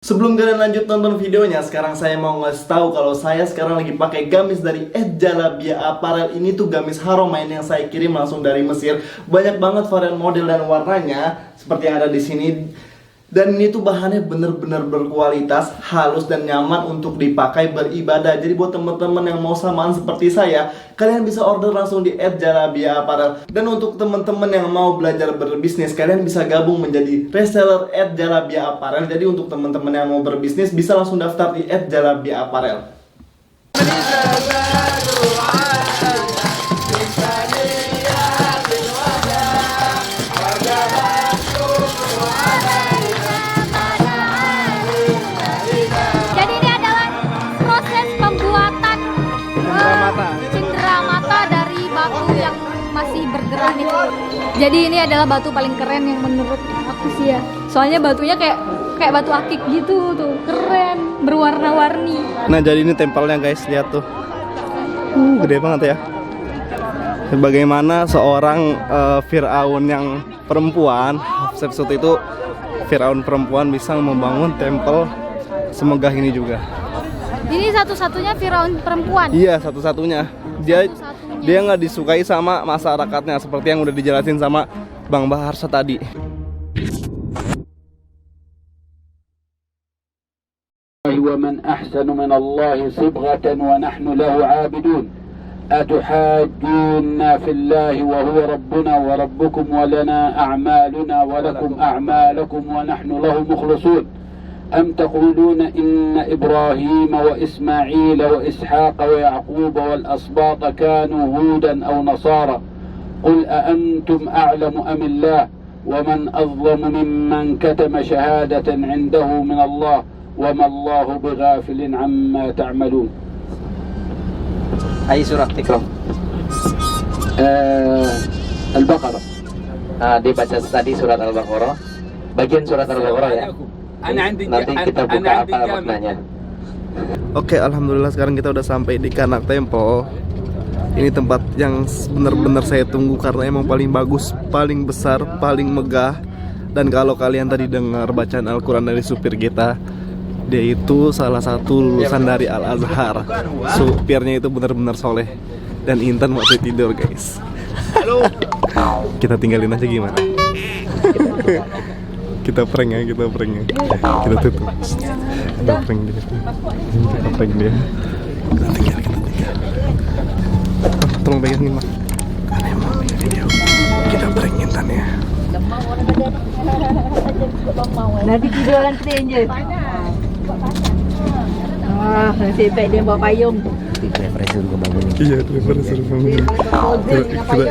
Sebelum kalian lanjut nonton videonya, sekarang saya mau ngasih tahu kalau saya sekarang lagi pakai gamis dari @jalabia Apparel. Ini tuh gamis Haramain yang saya kirim langsung dari Mesir. Banyak banget varian model dan warnanya seperti yang ada di sini. Dan ini tuh bahannya bener-bener berkualitas, halus dan nyaman untuk dipakai beribadah. Jadi buat teman-teman yang mau samaan seperti saya, kalian bisa order langsung di @jalabia Apparel. Dan untuk teman-teman yang mau belajar berbisnis, kalian bisa gabung menjadi reseller @jalabia Apparel. Jadi untuk teman-teman yang mau berbisnis, bisa langsung daftar di @jalabia Apparel. Jadi ini adalah batu paling keren yang menurut aku sih ya. Soalnya batunya kayak batu akik gitu tuh, keren, berwarna-warni. Nah, jadi ini tempelnya guys, lihat tuh. Gede banget ya. Bagaimana seorang Firaun yang perempuan, Hatshepsut itu Firaun perempuan bisa membangun tempel semegah ini juga. Ini satu-satunya Firaun perempuan. Iya, satu-satunya. Dia nggak disukai sama masyarakatnya seperti yang udah dijelasin sama Bang Baharsa tadi. ومن أحسن من الله صبغة ونحن له عابدون أتحاجونا في الله وهو ربنا وربكم ولنا أعمالنا ولكم أعمالكم ونحن له مخلصون أم تقولون إن إبراهيم وإسماعيل وإسحاق ويعقوب والأسباط كانوا هودا أو نصارى قل أأنتم أعلم أم الله ومن أظلم ممن كتم شهادة عنده من الله وما الله بغافل عما تعملون. أي سورة تقرأ؟ البقرة. Dibaca tadi surat Al-Baqarah. Bagian surat Al-Baqarah ya. Nanti kita buka apa maknanya. Oke, alhamdulillah sekarang kita udah sampai di Karnak Temple. Ini tempat yang bener-bener saya tunggu karena emang paling bagus, paling besar, paling megah. Dan kalau kalian tadi dengar bacaan Al-Quran dari supir kita, dia itu salah satu lulusan dari Al-Azhar. Supirnya itu bener-bener soleh. Dan Intan masih tidur guys. Kita tinggalin aja gimana? Kita prank ya. Kita tutup. Kita prank dia. Kita tinggal. Tolong pegangin Mak. Karena emang video. Kita prank Intan ya. Nanti tiduran stranger. Nasib baik dia bawa payung. Driver suruh bangunin. Iya, driver suruh bangunin.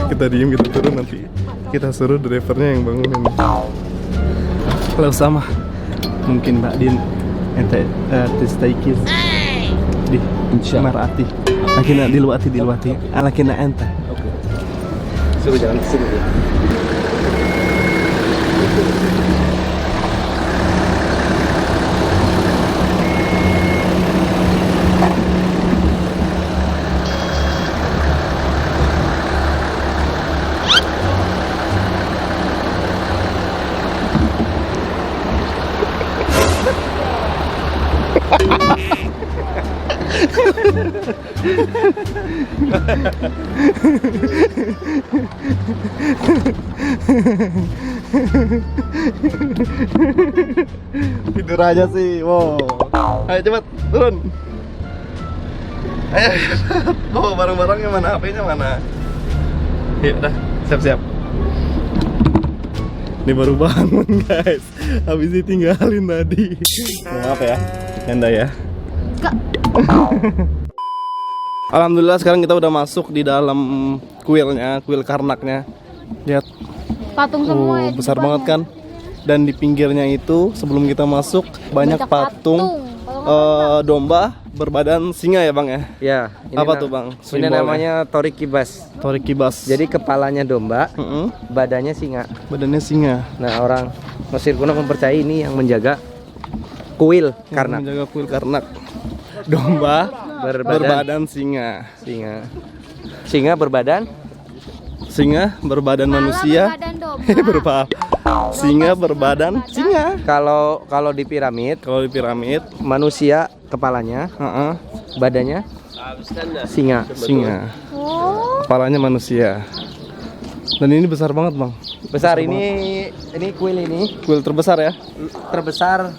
Kita diem, kita turun, nanti kita suruh drivernya yang bangunin. Kalau sama mungkin Mbak Din ente testaikis di marati lakina diluati lakina ente. Oke. Suruh jalan ke sini ya. Tidur aja sih, wow. Ayo cepat turun. Ayo, bawa barang-barangnya mana, HP-nya mana? Ya udah, siap-siap. Ini baru bangun guys, habis ditinggalin tadi. Maaf ya, Anda ya. Alhamdulillah sekarang kita udah masuk di dalam kuilnya, kuil Karnaknya. Lihat, Patung semua ya. besar banget kan. Dan di pinggirnya itu sebelum kita masuk banyak patung domba berbadan singa ya Bang ya. Ya. Apa tuh Bang? Ini namanya Torik Kibas. Torik Kibas. Jadi kepalanya domba, badannya singa. Badannya singa. Nah, orang Mesir kuno mempercayai ini yang menjaga kuil Karnak. Menjaga kuil Karnak. Domba berbadan singa. Singa berbadan manusia. Berbadan domba. Singa berbadan singa. Kalau di piramid, manusia kepalanya, badannya singa. Oh. Kepalanya manusia. Dan ini besar banget, Bang. Besar ini kuil ini Kuil terbesar ya? terbesar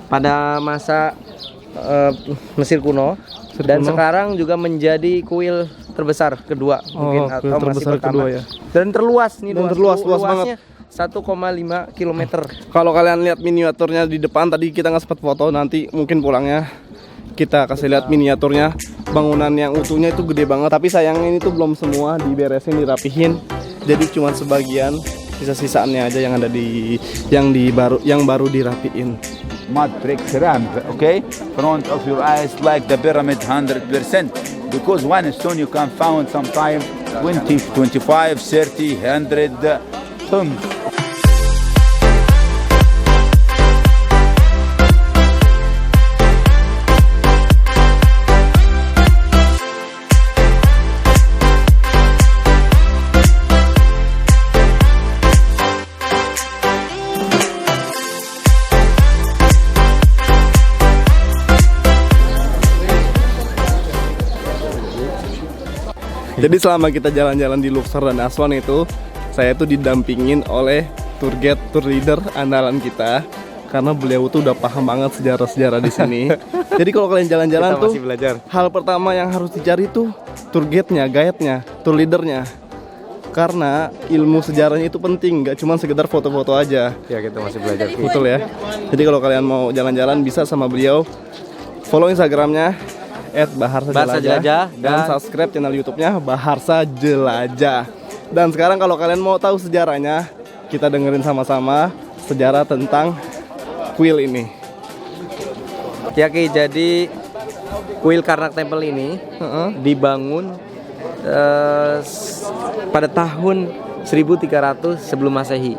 pada masa Mesir kuno. Dan sekarang juga menjadi kuil terbesar kedua mungkin kuil atau masih terbesar pertama. kedua ya. Dan terluas nih, Dan terluas, luas luasnya banget. 1,5 km. Kalau kalian lihat miniaturnya di depan, tadi kita nggak sempat foto, nanti mungkin pulangnya kita kasih lihat miniaturnya. Bangunan yang utuhnya itu gede banget, tapi sayangnya ini tuh belum semua diberesin, dirapihin. Jadi cuma sebagian, sisa-sisaannya aja yang ada yang baru dirapiin. mud bricks ramp, okay? Front of your eyes like the pyramid 100%. Because one stone you can found sometime 20, 25, 30, 100 tons. Jadi selama kita jalan-jalan di Luxor dan Aswan itu, saya tuh didampingin oleh tour guide, tour leader andalan kita, karena beliau tuh udah paham banget sejarah-sejarah di sini. Jadi kalau kalian jalan-jalan tuh, hal pertama yang harus dicari tuh tour guide-nya, guide-nya, tour leader-nya. Karena ilmu sejarahnya itu penting, nggak cuma sekedar foto-foto aja. Ya, kita masih belajar. Betul ya. Jadi kalau kalian mau jalan-jalan bisa sama beliau. Follow Instagramnya @Baharsa Jelajah dan subscribe channel YouTube-nya Baharsa Jelajah. Dan sekarang kalau kalian mau tahu sejarahnya, kita dengerin sama-sama sejarah tentang kuil ini. Ya Ki, jadi kuil Karnak Temple ini dibangun pada tahun 1300 sebelum Masehi.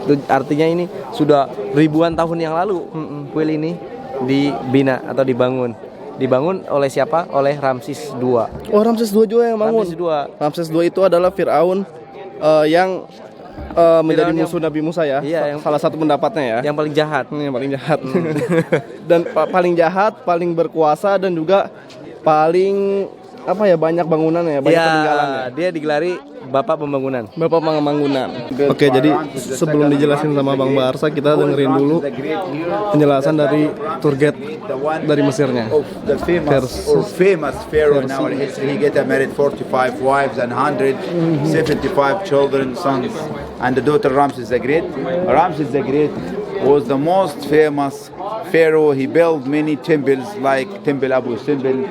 Itu artinya ini sudah ribuan tahun yang lalu kuil ini dibina atau dibangun oleh siapa? Oleh Ramses II. Oh, Ramses II juga yang bangun. Ramses II itu adalah Firaun yang menjadi musuh Nabi Musa ya. Iya, salah satu pendapatnya ya. Yang paling jahat. Yang paling jahat. Dan paling jahat, paling berkuasa dan juga paling banyak bangunannya, banyak peninggalannya. Dia digelari Bapak Pembangunan. Bapak Pembangunan. Oke, jadi sebelum dijelasin sama Bang Baharsa, kita dengerin dulu penjelasan dari tour guide dari Mesirnya. Of the famous pharaoh in our history, he get married 45 wives and 175 children, sons, and the daughter Ramses the Great. Ramses the Great was the most famous pharaoh. He built many temples like Temple Abu Simbel,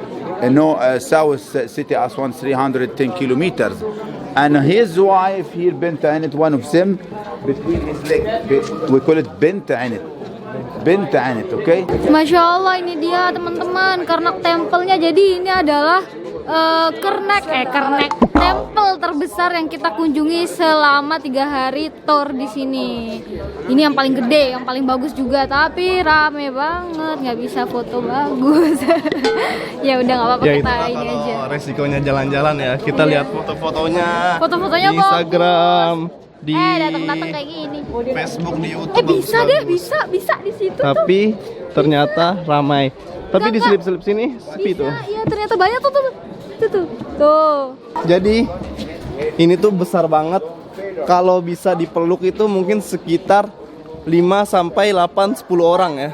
south city Aswan, 310 kilometers. And his wife here, Bint Ainit, one of them, between his legs, we call it Bint Ainit. Bint Ainit, okay? Masya Allah, ini dia teman-teman Karnak Temple-nya. Jadi ini adalah Karnak Temple terbesar yang kita kunjungi selama 3 hari tour di sini. Ini yang paling gede, yang paling bagus juga, tapi rame banget, nggak bisa foto bagus. Ya udah nggak apa-apa, Ya, kita itu ini aja. resikonya jalan-jalan ya. Kita lihat foto-fotonya. Foto-fotonya di Instagram, di datang-datang kayak gini. Facebook, di YouTube. Bisa deh, bisa di situ. Tapi ternyata ramai. Tapi di selip-selip sini sepi tuh. Iya, ternyata banyak tuh. Tuh. Jadi ini tuh besar banget. Kalau bisa dipeluk itu mungkin sekitar 5 sampai 8 10 orang ya.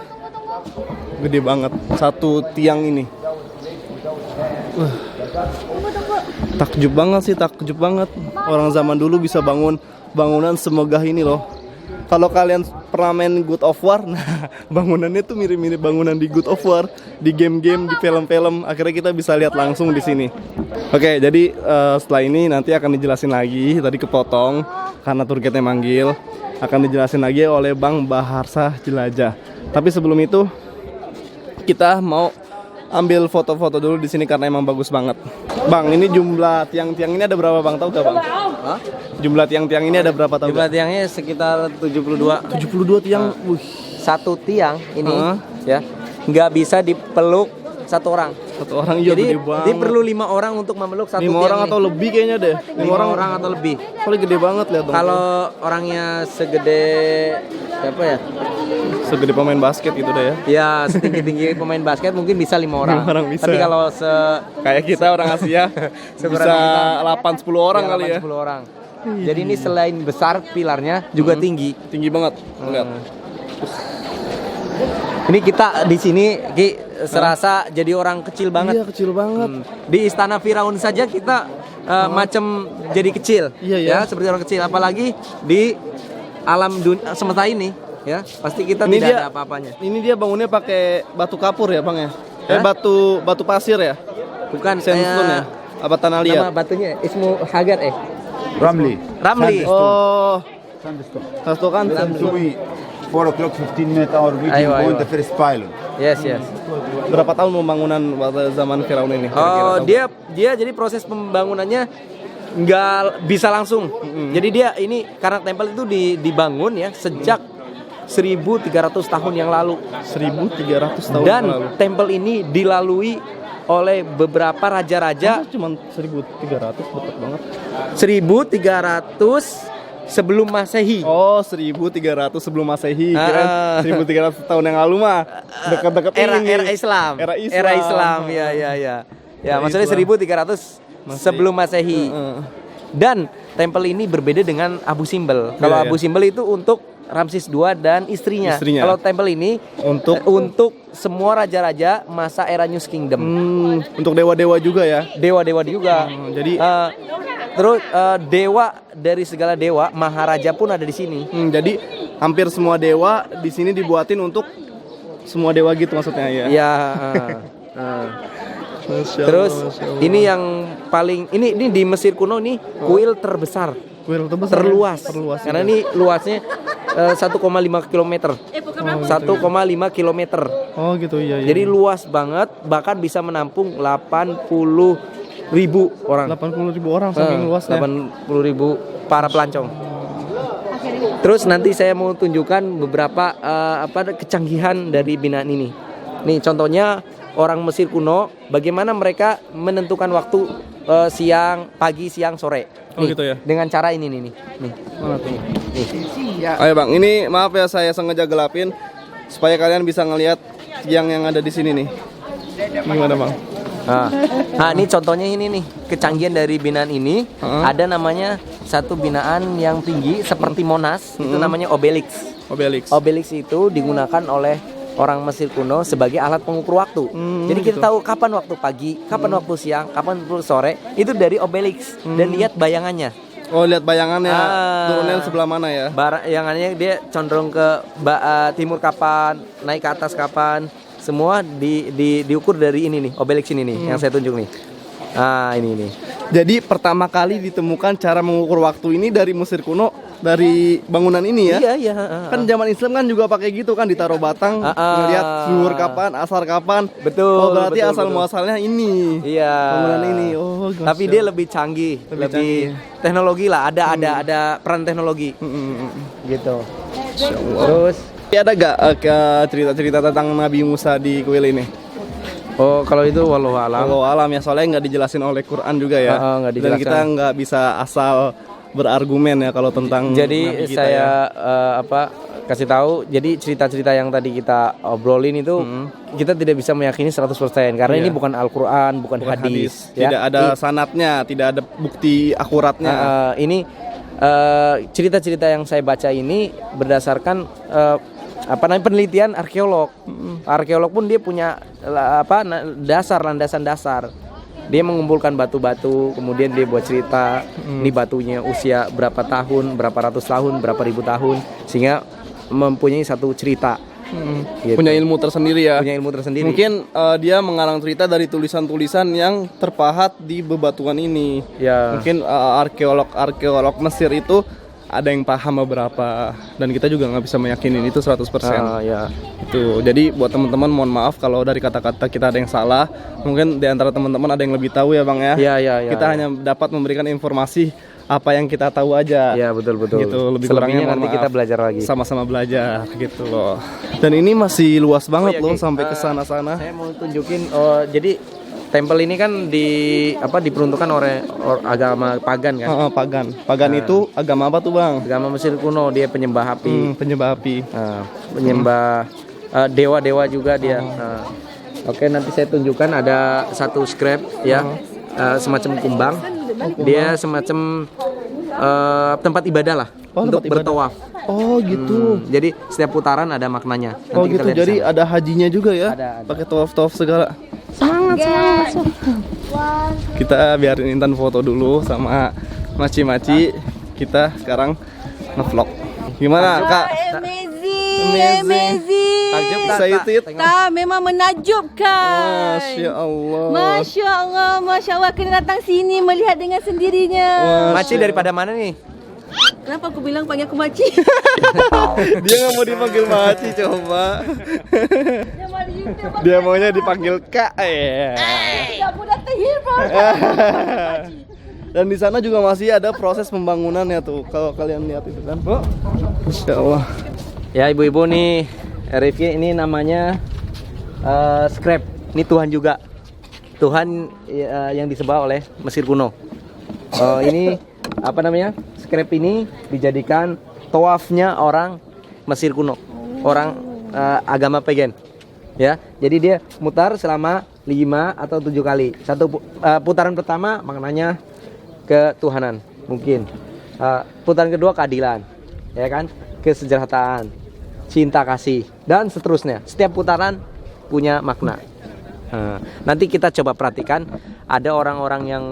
Gede banget satu tiang ini. Takjub banget. Orang zaman dulu bisa bangun bangunan semegah ini loh. Kalau kalian pernah main God of War, nah bangunannya tuh mirip-mirip bangunan di God of War, di game-game, di film-film. Akhirnya kita bisa lihat langsung di sini. Oke, jadi setelah ini nanti akan dijelasin lagi. Tadi kepotong karena tour guide-nya manggil. Akan dijelasin lagi oleh Bang Baharsa Jelajah. Tapi sebelum itu kita mau ambil foto-foto dulu di sini karena emang bagus banget. Bang, ini jumlah tiang-tiang ini ada berapa, Bang? Tahu gak, Bang? Hah? Jumlah tiang-tiang ini ada berapa, tahu? Jumlah tiangnya sekitar 72. 72 tiang. Satu tiang ini ya nggak bisa dipeluk satu orang. Satu orang iya Jadi gede banget. dia perlu 5 orang untuk memeluk satu 5 tiang orang ini. atau lebih kayaknya deh. 5 orang atau lebih. Soalnya gede banget lihat dong. Kalau orangnya segede siapa ya? Segede pemain basket gitu deh ya. Ya setinggi-tinggi pemain basket mungkin bisa 5 orang. 5 orang bisa Tapi ya. kalau Kayak kita orang Asia Seberat bisa kita. 8-10 orang kali ya. 10 orang. Jadi ini selain besar pilarnya juga tinggi. Tinggi banget. Lihat. Ini kita di sini Ki serasa jadi orang kecil banget. Iya, kecil banget. Di istana Firaun saja kita macam jadi kecil. Iya, ya, ya. seperti orang kecil apalagi di alam dunia semesta ini ya. Pasti kita Ini tidak dia ada apa-apanya. Ini dia bangunnya pakai batu kapur ya, Bang ya? Hah? Batu pasir ya? Bukan Sandstone ya? Apa tanah liat? nama batunya Ismu Hagar Ramli. Ramli. Oh, Sandstone. satu kan. So we 4 o'clock 15 minutes hour we Ayo, go ayo. in the first pylon. Yes, yes. Berapa tahun pembangunan pada zaman Firaun ini? Oh, Kira-kira tahu? dia jadi proses pembangunannya nggak bisa langsung. Jadi dia ini karena tempel itu dibangun ya sejak 1300 tahun yang lalu. 1300 tahun Dan yang lalu. tempel ini dilalui oleh beberapa raja-raja Cuman 1300, betul banget. 1300 sebelum Masehi. Oh, 1300 sebelum Masehi. Kirain 1300 tahun yang lalu mah dekat-dekat Era ini. Islam. Era Islam. Era Islam. Ya. Ya, Era maksudnya Islam. 1300 sebelum Masehi. Dan tempel ini berbeda dengan Abu Simbel. Kalau Iya, Abu Simbel itu untuk Ramses II dan istrinya. Istrinya. Kalau tempel ini untuk semua raja-raja masa era New Kingdom. Untuk dewa-dewa juga ya. Dewa-dewa juga. Jadi Terus dewa dari segala dewa, maharaja pun ada di sini. jadi hampir semua dewa di sini dibuatin untuk semua dewa gitu maksudnya ya. Ya. Masya Terus Allah, Masya Allah. ini yang paling ini di Mesir kuno nih kuil terbesar, Kuil terbesar, terluas. terluas Karena juga. ini luasnya 1,5 km. 1,5 km. Oh gitu iya. Jadi luas banget, bahkan bisa menampung 80.000 orang. 80.000 orang saking luasnya. 80.000 para pelancong. Terus nanti saya mau tunjukkan beberapa kecanggihan dari binaan ini. Nih contohnya orang Mesir kuno, bagaimana mereka menentukan waktu siang, pagi, siang, sore. Oh, gitu ya? Dengan cara ini nih. Mana tuh? Nih. Ayo Bang, ini maaf ya saya sengaja gelapin supaya kalian bisa ngelihat yang ada di sini nih. Gimana Bang? Nah, ini contohnya ini nih, kecanggihan dari binaan ini. Ada namanya satu binaan yang tinggi seperti Monas, itu namanya obelix. Obelix itu digunakan oleh orang Mesir kuno sebagai alat pengukur waktu. Jadi kita tahu kapan waktu pagi, kapan waktu siang, kapan waktu sore, itu dari obelix. Dan lihat bayangannya. Oh, lihat bayangannya. Turunnya sebelah mana ya? Bayangannya dia condong ke timur kapan, naik ke atas kapan. Semua diukur dari ini nih, obelix ini nih yang saya tunjuk nih. Ah, ini. Jadi pertama kali ditemukan cara mengukur waktu ini dari Mesir kuno, dari bangunan ini ya. Iya. Kan zaman Islam kan juga pakai gitu kan, ditaruh batang, ngelihat zuhur kapan, asar kapan. Betul. Oh, berarti betul. asal muasalnya ini. Iya. Bangunan ini. Oh, gosh. Tapi dia lebih canggih, lebih teknologi lah. Ada peran teknologi. Gitu. Terus ada gak cerita-cerita tentang Nabi Musa di kuil ini? oh, kalau itu wallahu alam. Kalau alam ya, soalnya nggak dijelasin oleh Quran juga ya. Nggak Dan dijelaskan. kita nggak bisa asal berargumen ya kalau tentang Jadi Nabi kita saya ya. kasih tahu. Jadi cerita-cerita yang tadi kita obrolin itu kita tidak bisa meyakini 100% karena ini bukan Al-Qur'an, bukan hadis. Tidak ada sanadnya, tidak ada bukti akuratnya. Ini cerita-cerita yang saya baca ini berdasarkan penelitian arkeolog. Arkeolog pun dia punya landasan dasar. Dia mengumpulkan batu-batu, kemudian dia buat cerita ini batunya usia berapa tahun, berapa ratus tahun, berapa ribu tahun, sehingga mempunyai satu cerita. Gitu. Punya ilmu tersendiri ya. Punya ilmu tersendiri. Mungkin dia mengarang cerita dari tulisan-tulisan yang terpahat di bebatuan ini. Ya. Mungkin arkeolog Mesir itu ada yang paham beberapa, dan kita juga nggak bisa meyakini itu 100%. Ya. Itu. Jadi buat teman-teman mohon maaf kalau dari kata-kata kita ada yang salah. Mungkin di antara teman-teman ada yang lebih tahu ya Bang ya. Iya. Kita hanya dapat memberikan informasi apa yang kita tahu aja. Ya betul. Gitu, lebih Selebihnya kurangnya mohon nanti maaf. kita belajar lagi. Sama-sama belajar gitu loh. Dan ini masih luas banget Oh, iya, loh Ki. sampai ke sana-sana. Saya mau tunjukin, jadi tempel ini kan diperuntukkan oleh agama pagan kan. Pagan itu agama apa tuh bang? Agama Mesir kuno, dia penyembah api. Penyembah api. Penyembah dewa-dewa juga dia. Oke, nanti saya tunjukkan ada satu scrap ya, semacam kumbang. Dia semacam tempat ibadah lah untuk bertawaf. Oh gitu. Jadi setiap putaran ada maknanya. Nanti Oh gitu. Jadi ada hajinya juga ya? Ada. Pakai tawaf segala. Semangat. Kita biarin Intan foto dulu sama Maci-Maci. Kita sekarang ngevlog. Gimana kak? Amazing. Takjub tak? Excited? Memang menakjubkan. Masya Allah. Masya Allah, kena datang sini melihat dengan sendirinya. Maci daripada mana nih? Kenapa aku bilang panggil aku makcik? Dia nggak mau dipanggil Maci coba. Dia maunya dipanggil Kak. Tidak mudah terhibur. Dan di sana juga masih ada proses pembangunannya tuh. Kalau kalian lihat itu kan. Masya Allah. Ya ibu-ibu nih, Rifki ini namanya scrap. Ini Tuhan juga. Tuhan yang disembah oleh Mesir kuno. Ini apa namanya? Scrap ini dijadikan tawafnya orang Mesir kuno, orang agama pagan. Ya, jadi dia mutar selama 5 atau 7 kali. Satu putaran pertama maknanya ketuhanan, mungkin. Putaran kedua keadilan, ya kan? Kesejahteraan, cinta kasih, dan seterusnya. Setiap putaran punya makna. Nanti kita coba perhatikan, ada orang-orang yang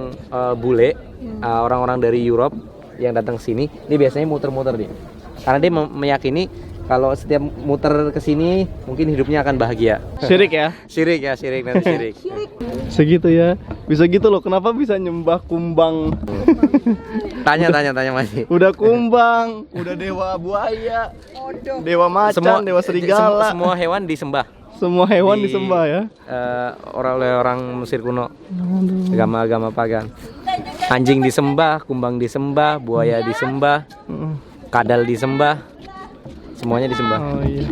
bule, orang-orang dari Europe yang datang sini, ini biasanya muter-muter dia. Karena dia meyakini kalau setiap muter ke sini mungkin hidupnya akan bahagia. Syirik ya? Syirik nanti syirik. Segitu ya. Bisa gitu loh. Kenapa bisa nyembah kumbang? Tanya masih. Udah kumbang, udah dewa buaya, dewa macan, dewa serigala. Semua hewan disembah. Semua hewan disembah ya. Oleh orang Mesir kuno. Agama-agama pagan. Anjing disembah, kumbang disembah, buaya disembah, kadal disembah. Semuanya disembah. Oh iya.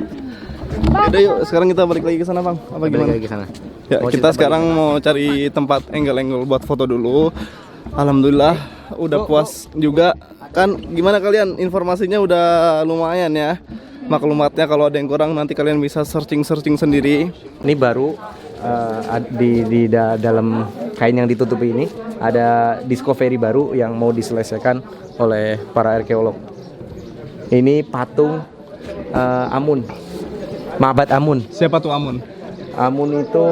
Yaudah yuk, sekarang kita balik lagi ke sana, Bang. Apa gimana? Balik lagi ke sana. Ya, kita sekarang mau cari tempat angle-angle buat foto dulu. Alhamdulillah udah puas juga. Kan gimana kalian? Informasinya udah lumayan ya. Maklumatnya kalau ada yang kurang nanti kalian bisa searching sendiri. Ini baru di dalam kain yang ditutupi ini ada discovery baru yang mau diselesaikan oleh para arkeolog. Ini patung Amun, Ma'bad Amun. Siapa tuh Amun? Amun itu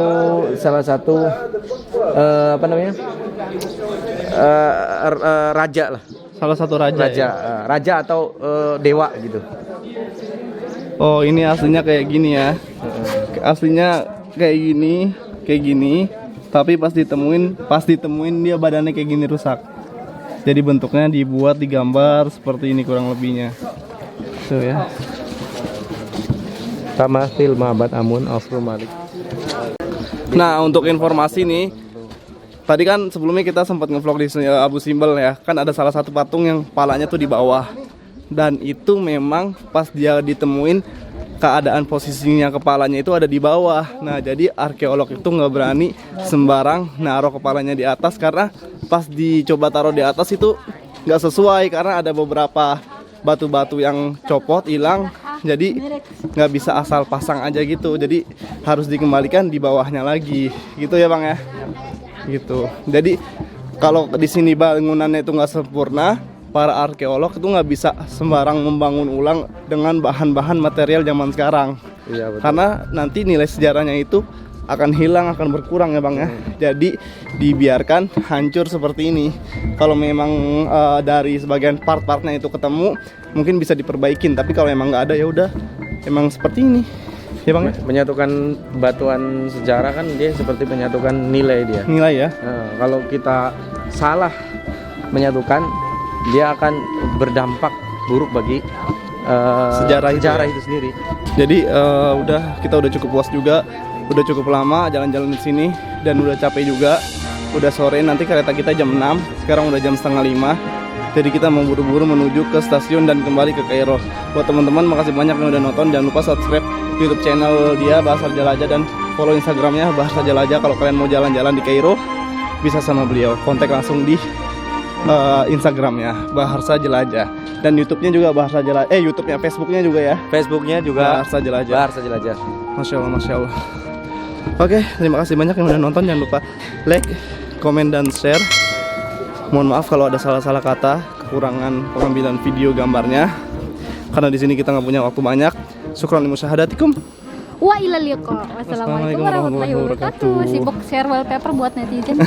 salah satu apa namanya raja lah. Salah satu raja. Raja atau dewa gitu. Oh ini aslinya kayak gini ya. Aslinya kayak gini. Tapi pas ditemuin dia badannya kayak gini rusak. Jadi bentuknya dibuat digambar seperti ini kurang lebihnya. Tuh ya. Tamathil Ma'bad Amun Afro Malik. Nah untuk informasi nih, tadi kan sebelumnya kita sempat ngevlog di Abu Simbel ya. Kan ada salah satu patung yang kepalanya tuh di bawah. Dan itu memang pas dia ditemuin keadaan posisinya kepalanya itu ada di bawah. Nah jadi arkeolog itu nggak berani sembarang naruh kepalanya di atas, karena pas dicoba taruh di atas itu nggak sesuai, karena ada beberapa batu-batu yang copot hilang. Jadi nggak bisa asal pasang aja gitu, jadi harus dikembalikan di bawahnya lagi gitu ya Bang ya. Gitu. Jadi kalau di sini bangunannya itu nggak sempurna, para arkeolog itu nggak bisa sembarang membangun ulang dengan bahan-bahan material zaman sekarang. Iya, betul. Karena nanti nilai sejarahnya itu akan hilang, akan berkurang ya Bang ya. Jadi dibiarkan hancur seperti ini. Kalau memang dari sebagian part-partnya itu ketemu, mungkin bisa diperbaikin. Tapi kalau memang nggak ada ya udah, emang seperti ini. Ya Bang ya? Menyatukan batuan sejarah kan dia seperti menyatukan nilai dia. Nilai ya. Nah, kalau kita salah menyatukan, dia akan berdampak buruk bagi sejarah itu sendiri. Jadi kita udah cukup puas juga, udah cukup lama jalan-jalan di sini dan udah capek juga. Udah sore, nanti kereta kita jam 6, sekarang udah jam 4:30. Jadi kita mau buru-buru menuju ke stasiun dan kembali ke Kairo. Buat teman-teman makasih banyak yang udah nonton, jangan lupa subscribe YouTube channel dia Bahasa Jelajah dan follow Instagramnya Bahasa Jelajah. Kalau kalian mau jalan-jalan di Kairo bisa sama beliau, kontak langsung di Instagramnya Bahasa Jelajah dan YouTube-nya juga Bahasa Jelajah. YouTube-nya, Facebooknya juga ya. Facebooknya juga Bahasa Jelajah. Bahasa Jelajah. Masya Allah, Masya Allah. Oke, terima kasih banyak yang udah nonton. Jangan lupa like, komen, dan share. Mohon maaf kalau ada salah-salah kata, kekurangan pengambilan video gambarnya. Karena di sini kita nggak punya waktu banyak. Syukran li musyahadatikum. Wa ilal liqa. Wassalamualaikum warahmatullahi wabarakatuh. Sibuk share wallpaper buat netizen.